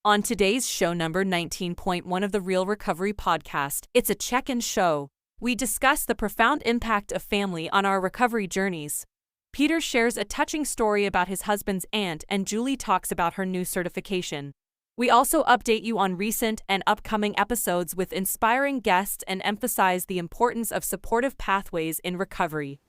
On today's show number 19.1 of the Real Recovery Podcast, it's a check-in show. We discuss the profound impact of family on our recovery journeys. Peter shares a touching story about his husband's aunt, and Julie talks about her new certification. We also update you on recent and upcoming episodes with inspiring guests and emphasize the importance of supportive pathways in recovery.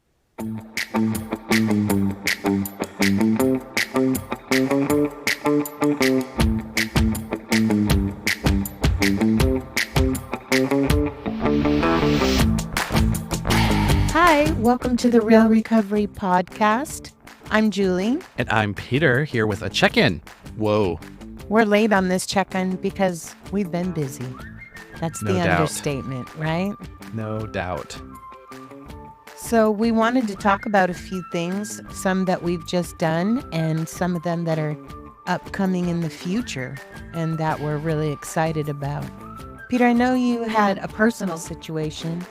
Hi, welcome to the Real Recovery Podcast. I'm Julie. And I'm Peter, here with a check-in. Whoa. We're late on this check-in because we've been busy. That's No the doubt. understatement, right? No doubt. So we wanted to talk about a few things, some that we've just done and some of them that are upcoming in the future and that we're really excited about. Peter, I know you had a personal situation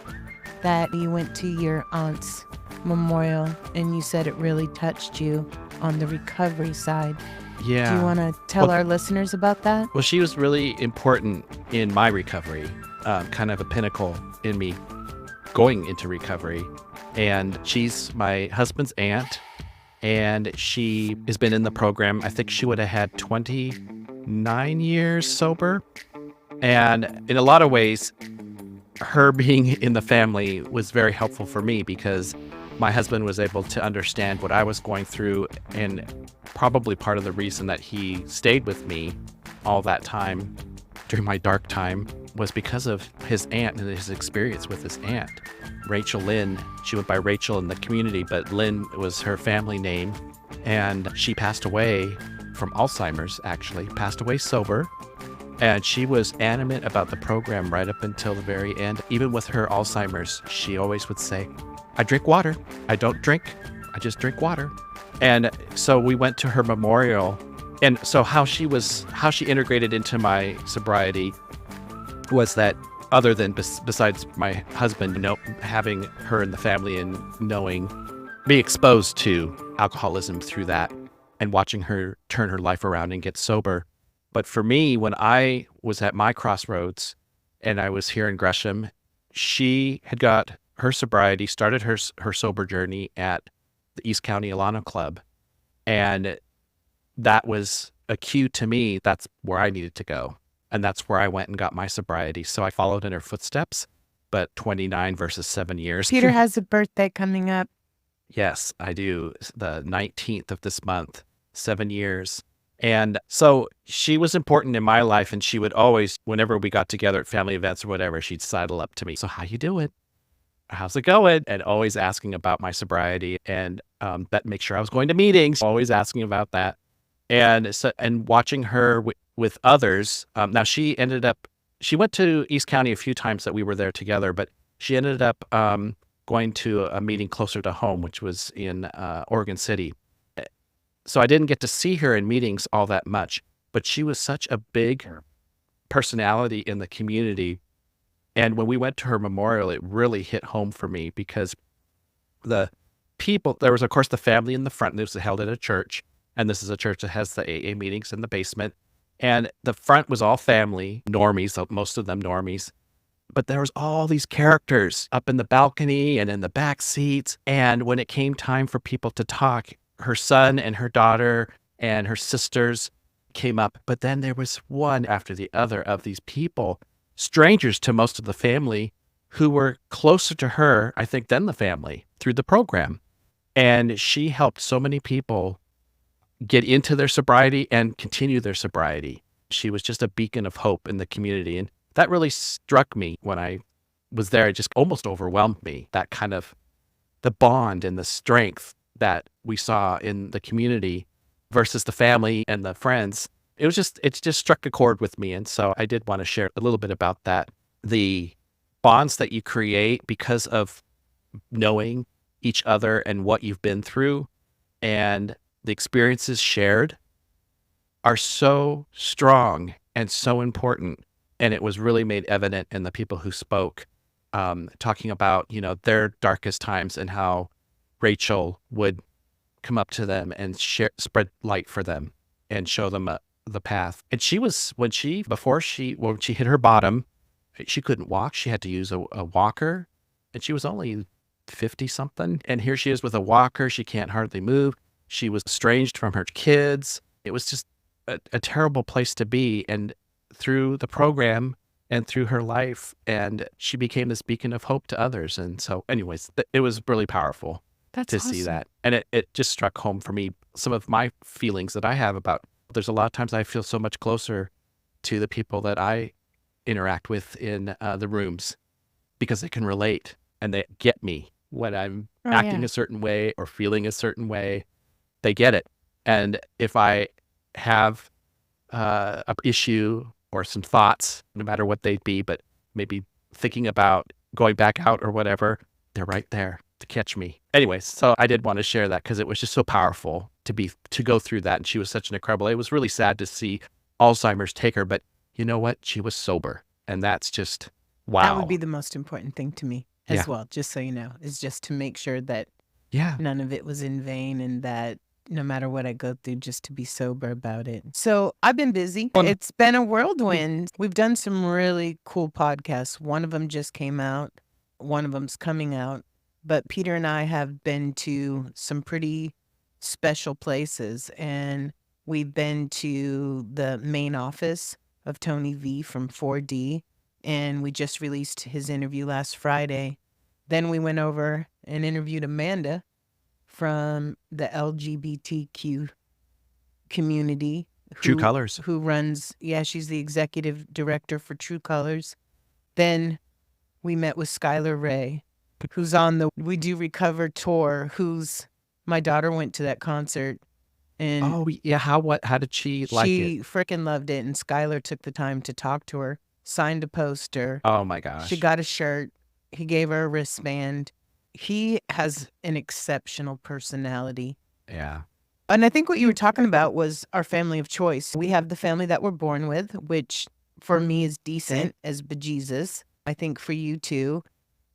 that you went to your aunt's memorial and you said it really touched you on the recovery side. Yeah. Do you want to tell our listeners about that? Well, she was really important in my recovery, kind of a pinnacle in me going into recovery. And she's my husband's aunt, and she has been in the program. I think she would have had 29 years sober. And in a lot of ways, her being in the family was very helpful for me because my husband was able to understand what I was going through, and probably part of the reason that he stayed with me all that time during my dark time was because of his aunt and his experience with his aunt. Rachel Lynn, she went by Rachel in the community, but Lynn was her family name, and she passed away from Alzheimer's, actually, passed away sober. And she was animate about the program right up until the very end. Even with her Alzheimer's, she always would say, I drink water. I don't drink. I just drink water. And so we went to her memorial. And so how she integrated into my sobriety was that other than besides my husband, having her in the family and being exposed to alcoholism through that and watching her turn her life around and get sober. But for me, when I was at my crossroads and I was here in Gresham, she had got her sobriety, started her sober journey at the East County Alano Club. And that was a cue to me. That's where I needed to go. And that's where I went and got my sobriety. So I followed in her footsteps, but 29 versus 7 years. Peter has a birthday coming up. Yes, I do. The 19th of this month, 7 years. And so she was important in my life, and she would always, whenever we got together at family events or whatever, she'd sidle up to me. So how you doing? How's it going? And always asking about my sobriety, and that make sure I was going to meetings, always asking about that. And so, and watching her with others. Now she went to East County a few times that we were there together, but she ended up going to a meeting closer to home, which was in Oregon City. So I didn't get to see her in meetings all that much, but she was such a big personality in the community. And when we went to her memorial, it really hit home for me because the people, there was, of course, the family in the front. This was held at a church. And this is a church that has the AA meetings in the basement. And the front was all family, normies, most of them normies. But there was all these characters up in the balcony and in the back seats. And when it came time for people to talk, her son and her daughter and her sisters came up. But then there was one after the other of these people, strangers to most of the family, who were closer to her, I think, than the family through the program. And she helped so many people get into their sobriety and continue their sobriety. She was just a beacon of hope in the community. And that really struck me when I was there. It just almost overwhelmed me, that kind of the bond and the strength that we saw in the community versus the family and the friends. It just struck a chord with me. And so I did want to share a little bit about that. The bonds that you create because of knowing each other and what you've been through and the experiences shared are so strong and so important. And it was really made evident in the people who spoke, talking about, their darkest times and how Rachel would come up to them and spread light for them and show them the path. And she was, when she hit her bottom, she couldn't walk. She had to use a walker, and she was only 50 something. And here she is with a walker. She can't hardly move. She was estranged from her kids. It was just a terrible place to be. And through the program and through her life, and she became this beacon of hope to others. And so anyways, it was really powerful to see that. And it just struck home for me some of my feelings that I have about, there's a lot of times I feel so much closer to the people that I interact with in the rooms, because they can relate and they get me when I'm acting a certain way or feeling a certain way. They get it. And if I have an issue or some thoughts, no matter what they'd be, but maybe thinking about going back out or whatever, they're right there to catch me. Anyways, so I did want to share that because it was just so powerful to go through that. And she was such an incredible, it was really sad to see Alzheimer's take her, but you know what? She was sober. And that's just, wow. That would be the most important thing to me as well, just so you know, is just to make sure that none of it was in vain, and that no matter what I go through, just to be sober about it. So I've been busy. It's been a whirlwind. We've done some really cool podcasts. One of them just came out. One of them's coming out. But Peter and I have been to some pretty special places, and we've been to the main office of Tony V from 4D, and we just released his interview last Friday. Then we went over and interviewed Amanda from the LGBTQ community. True Colors. Who runs, she's the executive director for True Colors. Then we met with Skyler Ray, who's on the We Do Recover tour, my daughter went to that concert. And how did she like it? She freaking loved it, and Skyler took the time to talk to her, signed a poster. Oh my gosh. She got a shirt. He gave her a wristband. He has an exceptional personality. Yeah. And I think what you were talking about was our family of choice. We have the family that we're born with, which for me is decent as bejesus. I think for you too.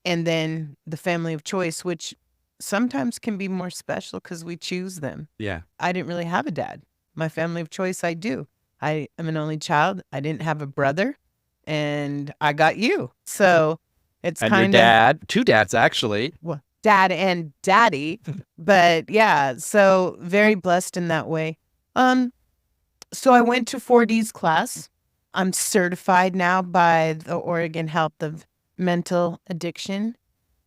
And then the family of choice, which sometimes can be more special because we choose them. Yeah. I didn't really have a dad. My family of choice, I do. I am an only child. I didn't have a brother, and I got you. So it's kind of... And your dad. Two dads, actually. Well, dad and daddy. But yeah, so very blessed in that way. So I went to 4D's class. I'm certified now by the Oregon Health of Mental Addiction,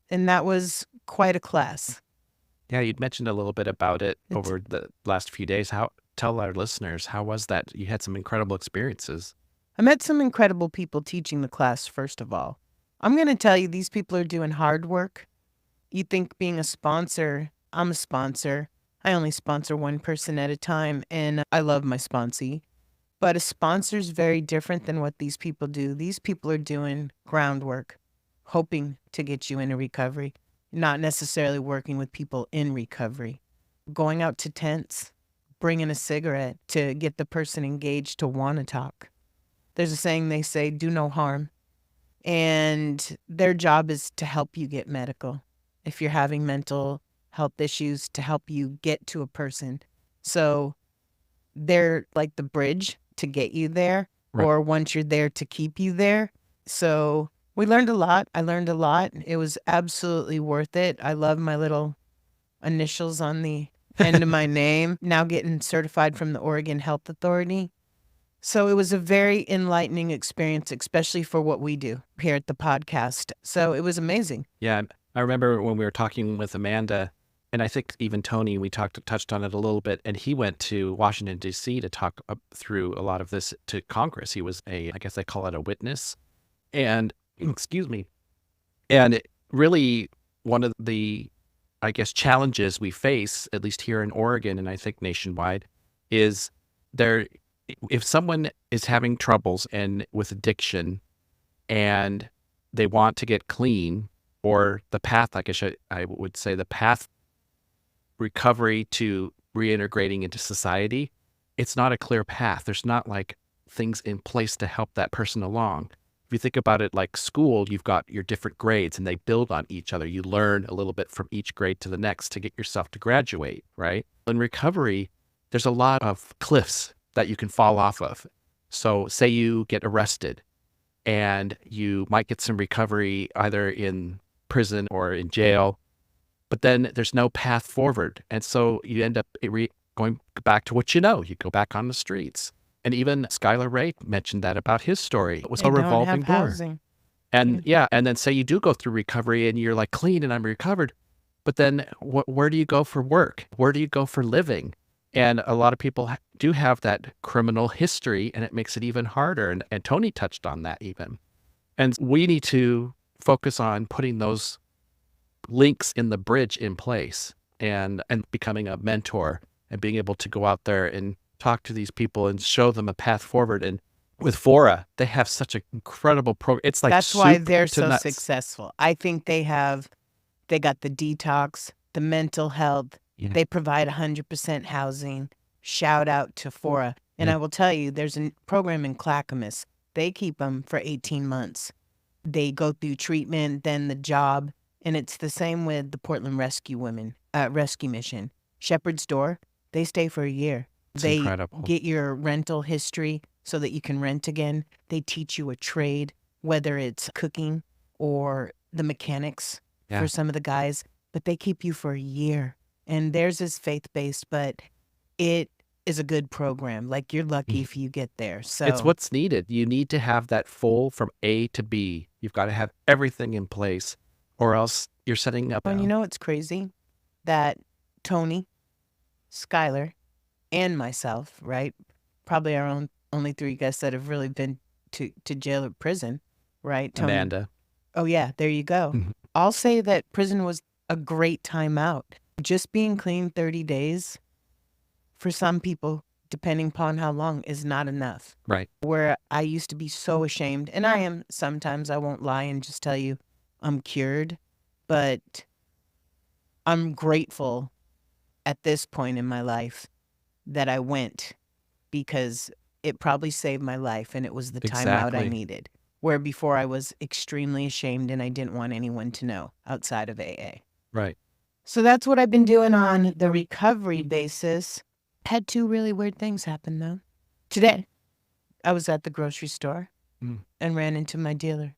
and that was quite a class. Yeah, you'd mentioned a little bit about it over the last few days. Tell our listeners, how was that? You had some incredible experiences. I met some incredible people teaching the class, first of all. I'm going to tell you, these people are doing hard work. You think being a sponsor, I'm a sponsor. I only sponsor one person at a time, and I love my sponsee. But a sponsor is very different than what these people do. These people are doing groundwork, hoping to get you into recovery, not necessarily working with people in recovery. Going out to tents, bringing a cigarette to get the person engaged to want to talk. There's a saying they say, do no harm. And their job is to help you get medical. If you're having mental health issues, to help you get to a person. So they're like the bridge to get you there, or once you're there, to keep you there. So we learned a lot. I learned a lot. It was absolutely worth it. I love my little initials on the end of my name, now getting certified from the Oregon Health Authority. So it was a very enlightening experience, especially for what we do here at the podcast. So it was amazing. Yeah, I remember when we were talking with Amanda, and I think even Tony, we touched on it a little bit, and he went to Washington, D.C. to talk through a lot of this to Congress. He was I guess they call it a witness. And, excuse me, and really one of the, I guess, challenges we face, at least here in Oregon, and I think nationwide, is if someone is having troubles and with addiction and they want to get clean, or the path, I would say the path recovery to reintegrating into society, it's not a clear path. There's not like things in place to help that person along. If you think about it like school, you've got your different grades and they build on each other. You learn a little bit from each grade to the next to get yourself to graduate, right? In recovery, there's a lot of cliffs that you can fall off of. So say you get arrested and you might get some recovery either in prison or in jail, but then there's no path forward. And so you end up going back to what you know. You go back on the streets. And even Skyler Ray mentioned that about his story. It was They a don't revolving have door. housing. And yeah, and then say you do go through recovery and you're like clean and I'm recovered, but then where do you go for work? Where do you go for living? And a lot of people do have that criminal history, and it makes it even harder. And Tony touched on that even. And we need to focus on putting those links in the bridge in place and becoming a mentor and being able to go out there and talk to these people and show them a path forward. And with Fora, they have such an incredible program. It's like That's why soup they're to so nuts. successful. I think they got the detox, the mental health. Yeah. They provide 100% housing. Shout out to Fora. And Yeah. I will tell you, there's a program in Clackamas. They keep them for 18 months. They go through treatment, then the job. And it's the same with the Portland Rescue Mission. Shepherd's Door, they stay for a year. It's They incredible. get your rental history so that you can rent again. They teach you a trade, whether it's cooking or the mechanics Yeah. for some of the guys, but they keep you for a year. And theirs is faith-based, but it is a good program. Like, you're lucky if you get there. So It's what's needed. You need to have that full from A to B. You've got to have everything in place, or else you're setting up. And you know what's crazy? That Tony, Skyler, and myself, right? Probably our only three guests that have really been to jail or prison, right? Tony. Amanda. Oh, yeah, there you go. Mhm. I'll say that prison was a great time out. Just being clean 30 days, for some people, depending upon how long, is not enough. Right. Where I used to be so ashamed, and I am sometimes, I won't lie and just tell you I'm cured, but I'm grateful at this point in my life that I went, because it probably saved my life and it was the time out I Exactly. needed. Where before I was extremely ashamed and I didn't want anyone to know outside of AA. Right. So that's what I've been doing on the recovery basis. Had two really weird things happen though. Today, I was at the grocery store Mm. and ran into my dealer.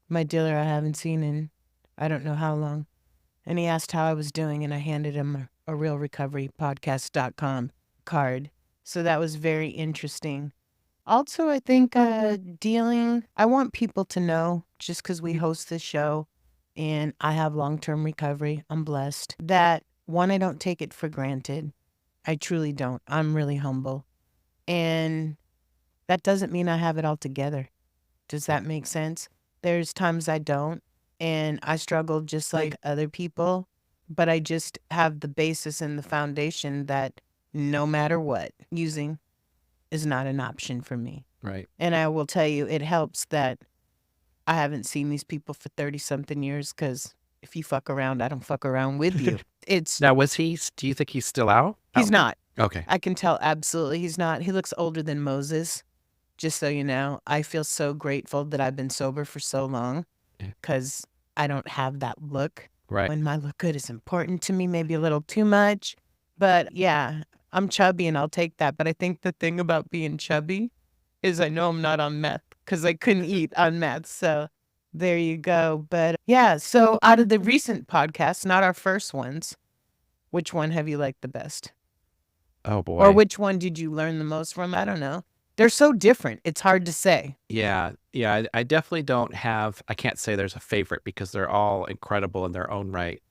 My dealer I haven't seen in I don't know how long. And he asked how I was doing, and I handed him a realrecoverypodcast.com card. So that was very interesting. Also, I think I want people to know, just because we host this show and I have long-term recovery, I'm blessed, that one, I don't take it for granted. I truly don't. I'm really humble. And that doesn't mean I have it all together. Does that make sense? There's times I don't, and I struggle just like other people, but I just have the basis and the foundation that no matter what, using is not an option for me. Right. And I will tell you, it helps that I haven't seen these people for 30-something years, because if you fuck around, I don't fuck around with you. It's Now, do you think he's still out? He's not. Okay. I can tell absolutely he's not. He looks older than Moses, just so you know. I feel so grateful that I've been sober for so long, Yeah. because I don't have that look. Right. When my look good is important to me, maybe a little too much. But yeah, I'm chubby and I'll take that. But I think the thing about being chubby is I know I'm not on meth, because I couldn't eat on meth. So there you go. But yeah, so out of the recent podcasts, not our first ones, which one have you liked the best? Oh boy. Or which one did you learn the most from? I don't know. They're so different. It's hard to say. Yeah. I definitely don't have. I can't say there's a favorite because they're all incredible in their own right.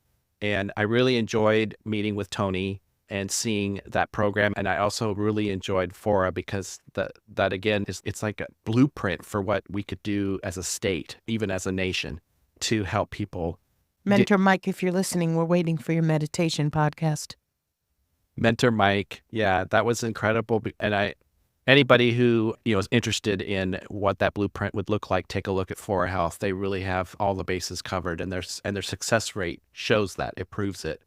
And I really enjoyed meeting with Tony and seeing that program. And I also really enjoyed Fora, because that again it's like a blueprint for what we could do as a state, even as a nation, to help people. Mentor Mike, if you're listening, we're waiting for your meditation podcast. Mentor Mike, yeah, that was incredible. And anybody who is interested in what that blueprint would look like, take a look at Fora Health. They really have all the bases covered, and their success rate shows that. It proves it.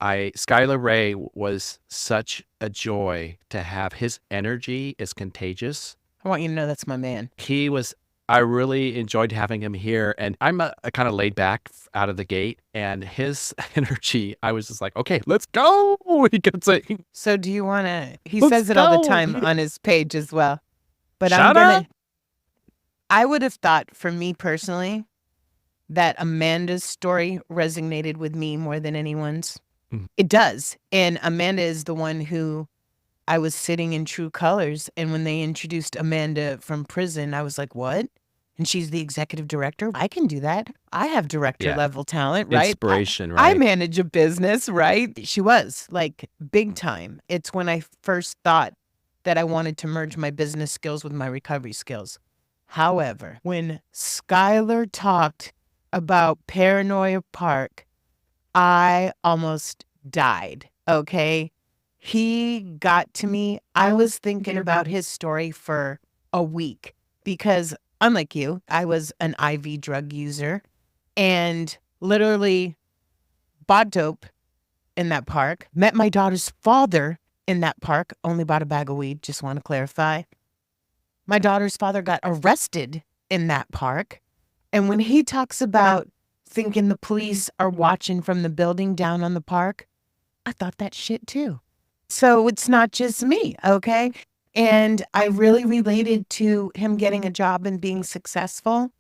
Skyler Ray was such a joy to have. His energy is contagious. I want you to know that's my man. He was I really enjoyed having him here. And I'm a kind of laid back out of the gate. And his energy, I was just like, okay, let's go. He kept saying, So do you want to, he let's says it all the go. time on his page as well. But Shut up. I would have thought for me personally that Amanda's story resonated with me more than anyone's. Mhm. It does. And Amanda is the one who I was sitting in True Colors. And when they introduced Amanda from prison, I was like, what? And she's the executive director. I can do that. I have director level talent, right? Inspiration, I right? manage a business, right? She was like big time. It's when I first thought that I wanted to merge my business skills with my recovery skills. However, when Skyler talked about Paranoia Park, I almost died, okay? He got to me. I was thinking about his story for a week because, unlike you, I was an IV drug user and literally bought dope in that park, met my daughter's father in that park, only bought a bag of weed, just want to clarify. My daughter's father got arrested in that park. And when he talks about thinking the police are watching from the building down on the park, I thought that shit too. So it's not just me, okay? And I really related to him getting a job and being successful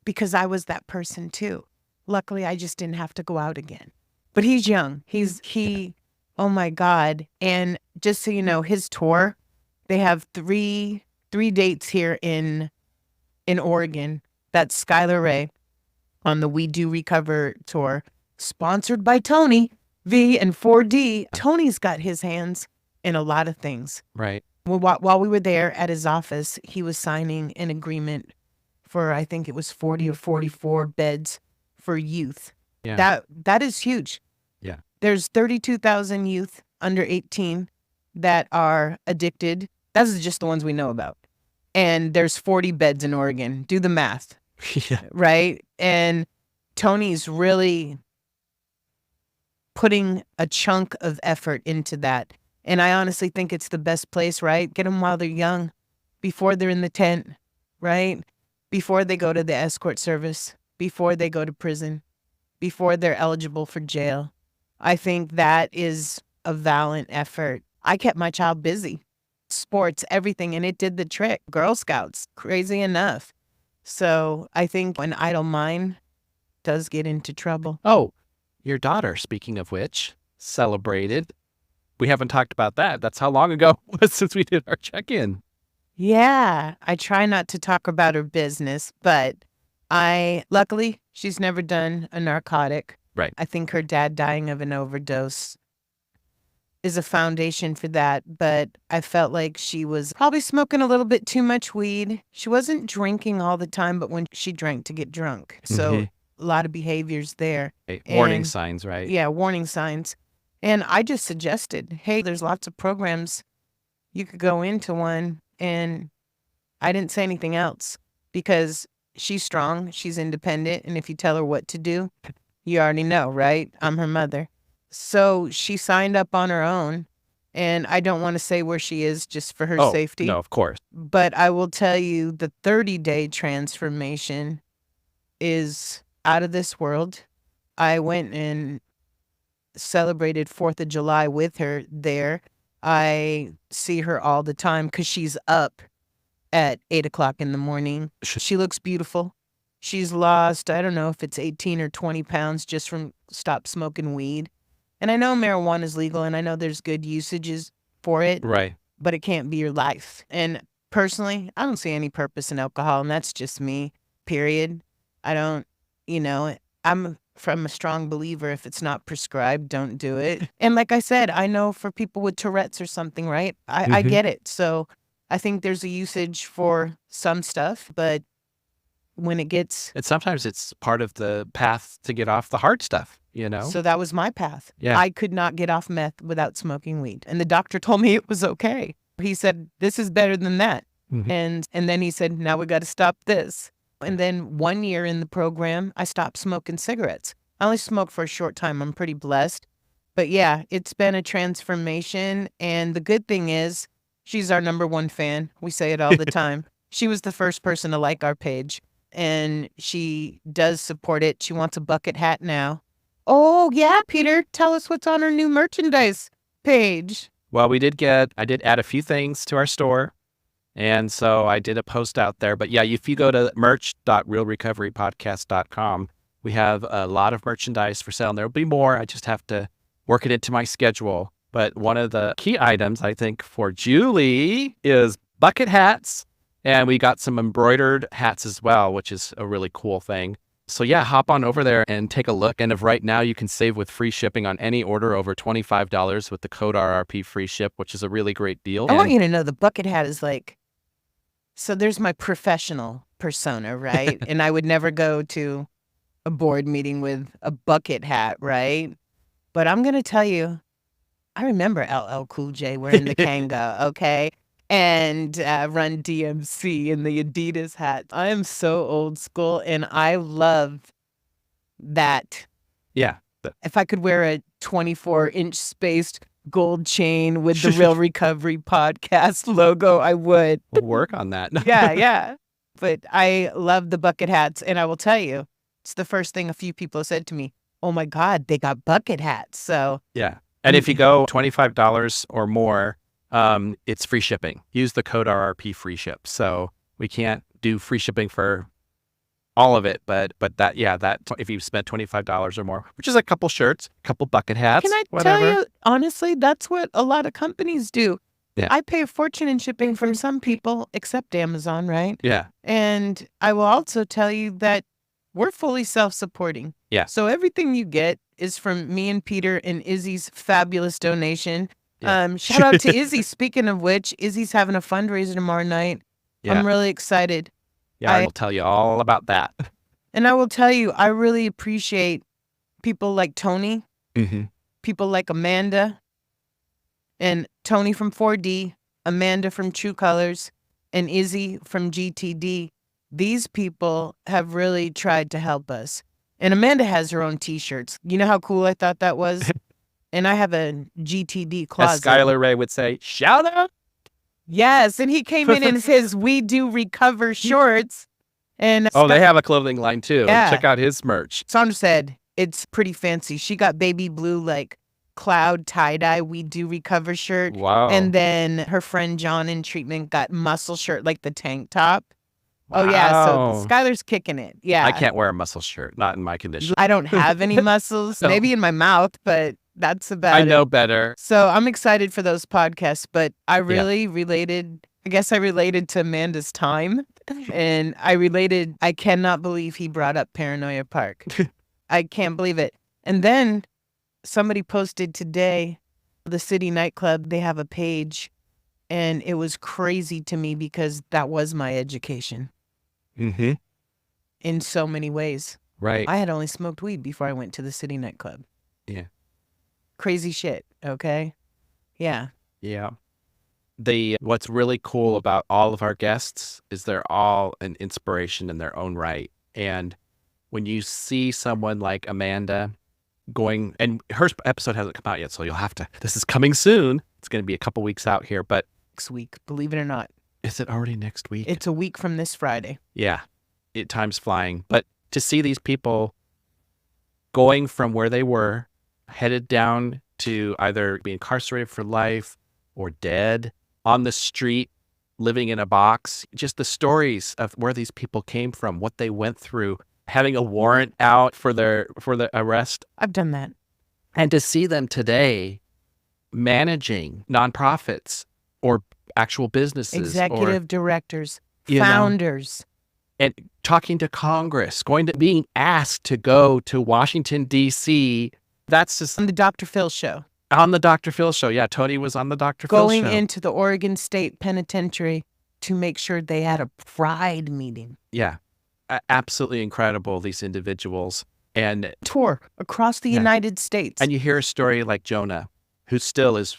because I was that person too. Luckily, I just didn't have to go out again. But he's young. Oh my God. And just so you know, his tour, they have three dates here in Oregon. That's Skyler Ray on the We Do Recover tour, sponsored by Tony V and 4D. Tony's got his hands in a lot of things. Right. While we were there at his office, he was signing an agreement for, I think it was 40 or 44 beds for youth. Yeah. That is huge. Yeah. There's 32,000 youth under 18 that are addicted. Those are just the ones we know about. And there's 40 beds in Oregon. Do the math. Yeah. Right? And Tony's really putting a chunk of effort into that. And I honestly think it's the best place, right? Get them while they're young, before they're in the tent, right? Before they go to the escort service, before they go to prison, before they're eligible for jail. I think that is a valiant effort. I kept my child busy, sports, everything, and it did the trick. Girl Scouts, crazy enough. So I think an idle mind does get into trouble. Oh, your daughter, speaking of which, celebrated. We haven't talked about that. That's how long ago it was since we did our check-in. Yeah, I try not to talk about her business, but luckily, she's never done a narcotic. Right. I think her dad dying of an overdose is a foundation for that, but I felt like she was probably smoking a little bit too much weed. She wasn't drinking all the time, but when she drank to get drunk. So a lot of behaviors there. Warning signs, right? Yeah, warning signs. And I just suggested, hey, there's lots of programs. You could go into one. And I didn't say anything else because she's strong. She's independent. And if you tell her what to do, you already know, right? I'm her mother. So she signed up on her own. And I don't want to say where she is just for her safety. No, of course. But I will tell you the 30-day transformation is out of this world. I went and celebrated 4th of July with her there. I see her all the time because she's up at 8 o'clock in the morning. She looks beautiful. She's lost, I don't know if it's 18 or 20 pounds just from stop smoking weed. And I know marijuana is legal and I know there's good usages for it. Right. But it can't be your life. And personally, I don't see any purpose in alcohol. And that's just me, period. I don't, I'm from a strong believer, if it's not prescribed, don't do it. And like I said, I know for people with Tourette's or something, right? I get it. So I think there's a usage for some stuff, but when it gets... And sometimes it's part of the path to get off the hard stuff, So that was my path. Yeah. I could not get off meth without smoking weed. And the doctor told me it was okay. He said, this is better than that. And then he said, now we got to stop this. And then 1 year in the program, I stopped smoking cigarettes. I only smoked for a short time. I'm pretty blessed. But yeah, it's been a transformation. And the good thing is she's our #1 fan. We say it all the time. She was the first person to like our page, and she does support it. She wants a bucket hat now. Oh, yeah, Peter, tell us what's on her new merchandise page. Well, I did add a few things to our store. And so I did a post out there. But yeah, if you go to merch.realrecoverypodcast.com, we have a lot of merchandise for sale. And there'll be more. I just have to work it into my schedule. But one of the key items, I think, for Julie is bucket hats. And we got some embroidered hats as well, which is a really cool thing. So yeah, hop on over there and take a look. And if right now you can save with free shipping on any order over $25 with the code RRP free ship, which is a really great deal. I want you to know the bucket hat is like, so there's my professional persona, right? And I would never go to a board meeting with a bucket hat, right? But I'm going to tell you, I remember LL Cool J wearing the Kanga, okay? And Run DMC in the Adidas hat. I am so old school, and I love that. Yeah. If I could wear a 24-inch spaced gold chain with the Real Recovery Podcast logo, I would. We'll work on that. Yeah. But I love the bucket hats, and I will tell you, it's the first thing a few people said to me. Oh my God, they got bucket hats. So yeah. And if you go $25 or more, it's free shipping. Use the code RRP free ship. So we can't do free shipping for all of it, but that if you spend $25 or more, which is a couple shirts, a couple bucket hats, can I whatever. tell you, honestly, that's what a lot of companies do. Yeah. I pay a fortune in shipping from some people, except Amazon, right? Yeah. And I will also tell you that we're fully self-supporting. Yeah. So everything you get is from me and Peter and Izzy's fabulous donation. Yeah. Shout out to Izzy. Speaking of which, Izzy's having a fundraiser tomorrow night. Yeah. I'm really excited. Yeah, I will tell you all about that. And I will tell you, I really appreciate people like Tony, people like Amanda, and Tony from 4D, Amanda from True Colors, and Izzy from GTD. These people have really tried to help us. And Amanda has her own T-shirts. You know how cool I thought that was? And I have a GTD closet. As Skyler Ray would say, shout out. Yes, and he came in his We Do Recover shorts. And they have a clothing line too. Yeah. Check out his merch. Sandra said it's pretty fancy. She got baby blue, like cloud tie-dye We Do Recover shirt. Wow. And then her friend John in treatment got muscle shirt, like the tank top. Wow. Oh, yeah. So Skyler's kicking it. Yeah. I can't wear a muscle shirt, not in my condition. I don't have any muscles, No. Maybe in my mouth, but that's about it. I know better. So I'm excited for those podcasts, but I really related to Amanda's time. And I cannot believe he brought up Paranoia Park. I can't believe it. And then somebody posted today, the City Nightclub, they have a page, and it was crazy to me because that was my education in so many ways. Right. I had only smoked weed before I went to the City Nightclub. Yeah. Crazy shit, okay? Yeah. Yeah. What's really cool about all of our guests is they're all an inspiration in their own right. And when you see someone like Amanda going, and her episode hasn't come out yet, so this is coming soon. It's going to be a couple weeks out here, but Next week, believe it or not. is it already next week? It's a week from this Friday. Yeah. Time's flying. But to see these people going from where they were, headed down to either be incarcerated for life or dead, on the street, living in a box, just the stories of where these people came from, what they went through, having a warrant out for the arrest. I've done that. And to see them today managing nonprofits or actual businesses. Executive directors, you know, founders. and talking to Congress, being asked to go to Washington, D.C. That's just On the Dr. Phil show. on the Dr. Phil show. Yeah, Tony was on the Dr. Phil show. Going into the Oregon State Penitentiary to make sure they had a pride meeting. Yeah, absolutely incredible, these individuals. And Tour across the United States. you hear a story like Jonah, who still is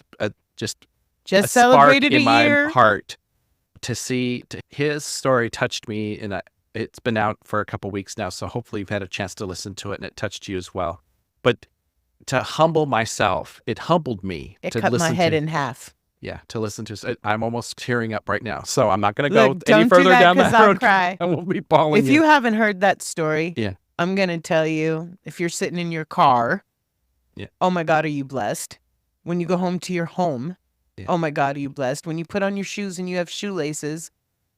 just a celebrated spark in a year. my heart. His story touched me, and it's been out for a couple weeks now, so hopefully you've had a chance to listen to it and it touched you as well. But to humble myself, it humbled me It to cut listen my head to, in half. to listen to. I'm almost tearing up right now. So I'm not going to go Look, any don't do further that down 'cause that I'll road. cry. And we'll be bawling. If you haven't heard that story, Yeah. I'm going to tell you, if you're sitting in your car, oh my God, are you blessed? When you go home to your home, oh my God, are you blessed? When you put on your shoes and you have shoelaces,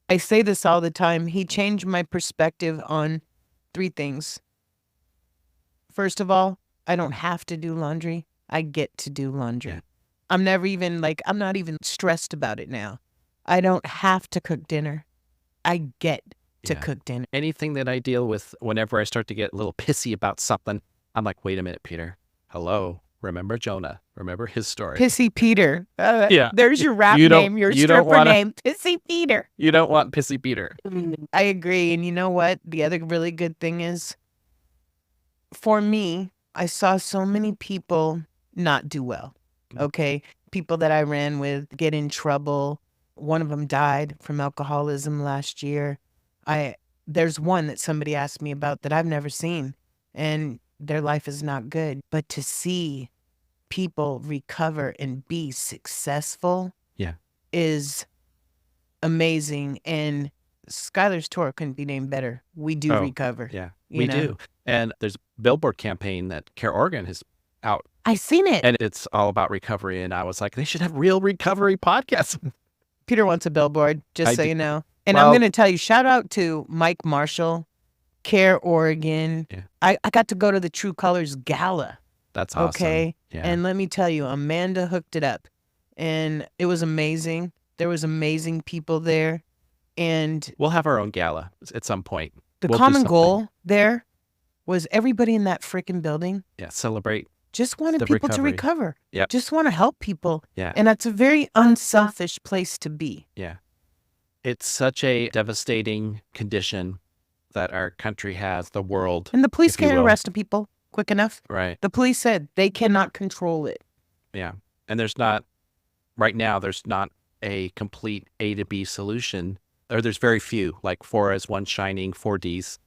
I say this all the time. He changed my perspective on 3 things. First of all, I don't have to do laundry. I get to do laundry. Yeah. I'm not even stressed about it now. I don't have to cook dinner. I get to cook dinner. Anything that I deal with, whenever I start to get a little pissy about something, I'm like, wait a minute, Peter. Hello. Remember Jonah. Remember his story. Pissy Peter. Yeah. There's your rap name, your stripper name. Pissy Peter. You don't want Pissy Peter. I agree. And you know what? The other really good thing is, for me, I saw so many people not do well. Okay. People that I ran with get in trouble. One of them died from alcoholism last year. There's one that somebody asked me about that I've never seen, and their life is not good. But to see people recover and be successful is amazing. And Skyler's tour couldn't be named better. We do recover. Yeah, we do. And there's a billboard campaign that Care Oregon has out. I seen it. And it's all about recovery. And I was like, they should have real recovery podcasts. Peter wants a billboard, just so you know. And I'm going to tell you, shout out to Mike Marshall, Care Oregon. Yeah. I got to go to the True Colors Gala. That's awesome. Okay. Yeah. And let me tell you, Amanda hooked it up. And it was amazing. There was amazing people there. And we'll have our own gala at some point. We'll common goal there was everybody in that freaking building. Yeah, celebrate. Just wanted people to recover. Yeah. Just want to help people. Yeah. And that's a very unselfish place to be. Yeah. It's such a devastating condition that our country has, the world. And the police can't arrest people quick enough. Right. The police said they cannot control it. Yeah. And right now, there's not a complete A to B solution. Or there's very few, like 4 as one shining 4Ds.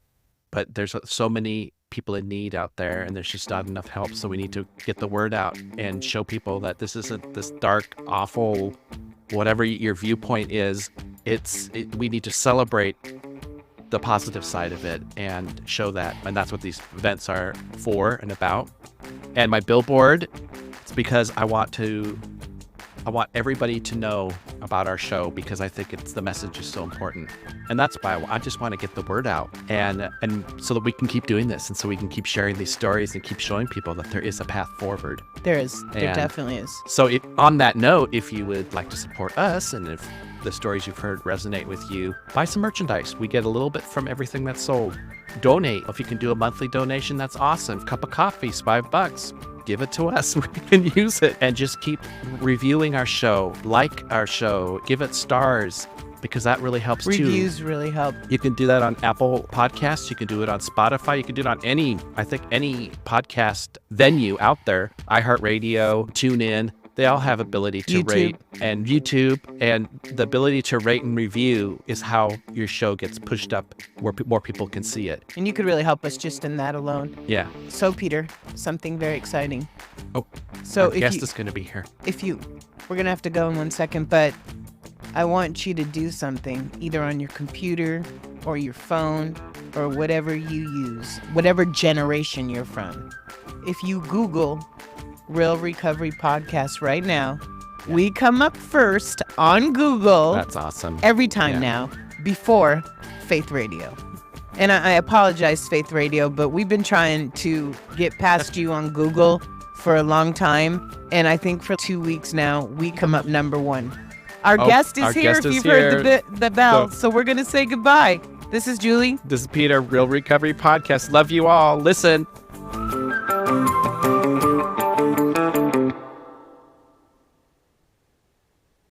But there's so many people in need out there, and there's just not enough help. So we need to get the word out and show people that this isn't this dark, awful, whatever your viewpoint is. We need to celebrate the positive side of it and show that. And that's what these events are for and about. And my billboard, it's because I want everybody to know about our show, because I think the message is so important. And that's why I just want to get the word out, and so that we can keep doing this, and so we can keep sharing these stories and keep showing people that there is a path forward. There is. There definitely is. So on that note, if you would like to support us, and if the stories you've heard resonate with you, buy some merchandise. We get a little bit from everything that's sold. Donate. If you can do a monthly donation, that's awesome. Cup of coffee is $5. Give it to us. We can use it. And just keep reviewing our show, like our show, give it stars, because that really helps too. Reviews really help. You can do that on Apple Podcasts. You can do it on Spotify. You can do it on any podcast venue out there. iHeartRadio, TuneIn. They all have ability to rate, and YouTube, and the ability to rate and review is how your show gets pushed up where more people can see it. And you could really help us just in that alone. Yeah. So Peter, something very exciting. Oh, so our guest is going to be here. We're going to have to go in 1 second, but I want you to do something either on your computer or your phone or whatever you use, whatever generation you're from. If you Google Real Recovery Podcast right now, we come up first on Google. That's awesome. Every time now, before Faith Radio. And I apologize, Faith Radio, but we've been trying to get past you on Google for a long time. And I think for 2 weeks now, we come up number 1. Our guest is here, if you've heard the bell. So we're going to say goodbye. This is Julie. This is Peter, Real Recovery Podcast. Love you all. Listen.